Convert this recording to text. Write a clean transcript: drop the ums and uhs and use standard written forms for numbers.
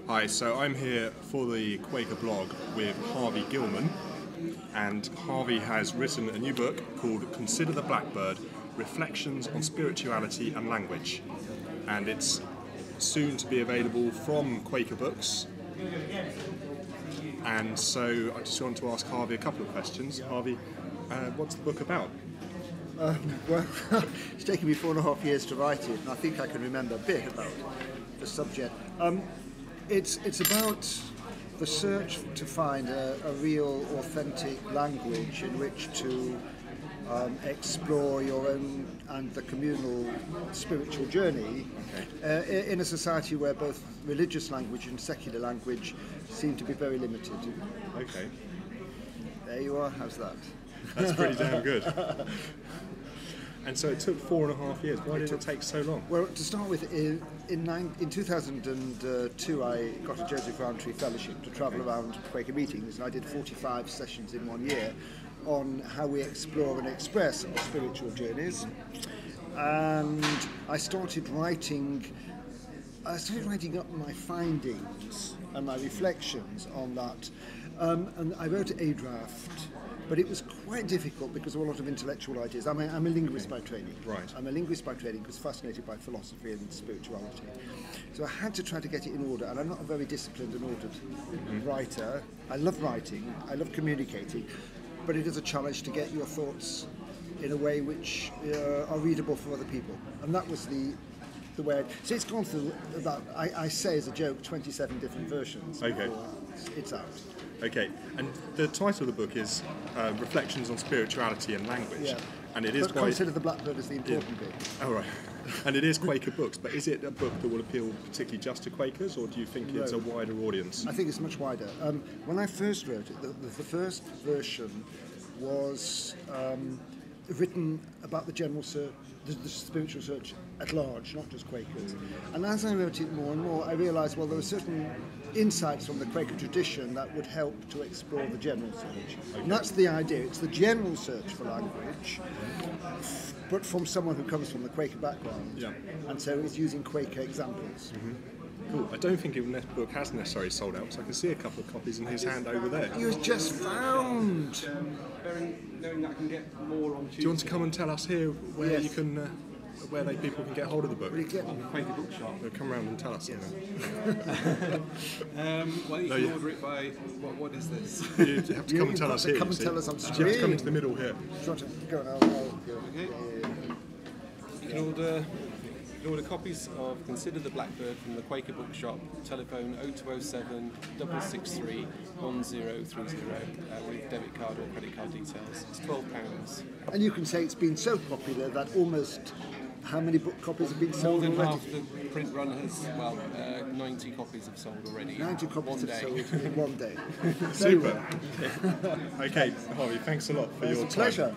Hi, so I'm here for the Quaker blog with Harvey Gilman, and Harvey has written a new book called Consider the Blackbird, Reflections on Spirituality and Language, and it's soon to be available from Quaker Books. And so I just want to ask Harvey a couple of questions. Harvey, what's the book about? Well, it's taken me 4.5 years to write it, and I think I can remember a bit about the subject. It's about the search to find a real, authentic language in which to explore your own and the communal spiritual journey in a society where both religious language and secular language seem to be very limited. Okay. There you are, how's that? That's pretty damn good. And so it took 4.5 years. Why did it take so long? Well, to start with, in 2002 I got a Joseph Rowntree Fellowship to travel around Quaker meetings, and I did 45 sessions in 1 year on how we explore and express our spiritual journeys. And I started writing up my findings and my reflections on that. And I wrote a draft, but it was quite difficult because of a lot of intellectual ideas. I'm a linguist by training. Right. I'm a linguist by training because fascinated by philosophy and spirituality. So I had to try to get it in order, and I'm not a very disciplined and ordered writer. I love writing, I love communicating, but it is a challenge to get your thoughts in a way which are readable for other people. And that was the way. So it's gone through about, I say as a joke, 27 different versions. Okay. It's out. Okay, and the title of the book is Reflections on Spirituality and Language. Yeah. And it is but Consider the Blackbird is the important bit. Oh, right. And it is Quaker Books, but is it a book that will appeal particularly just to Quakers, or do you think it's a wider audience? I think it's much wider. When I first wrote it, the first version was written about the general search, the spiritual search at large, not just Quakers. And as I wrote it more and more, I realised, well, there were certain insights from the Quaker tradition that would help to explore the general search. Okay. And that's the idea. It's the general search for language, but from someone who comes from the Quaker background. Yeah. And so it's using Quaker examples. Mm-hmm. Cool. I don't think the book has necessarily sold out, so I can see a couple of copies in his hand over there. You just found! Knowing that I can get more on Tuesday. Do you want to come and tell us here where you can, people can get hold of the book? Will you get on the Quaker Bookshop? Come around and tell us. Yes. Well, you can order it by what is this? You have to come and tell us here. Come and tell us on screen. You have to come into the middle here. Do you want to go now? Okay. You can order copies of Consider the Blackbird from the Quaker Bookshop, telephone 0207 663 1030 with debit card or credit card details. It's £12. And you can say it's been so popular that almost, how many book copies have been sold More than already? half the print run has, 90 copies have sold already. 90 copies have sold in 1 day. Super. Okay, Harvey, thanks a lot for your time. Pleasure.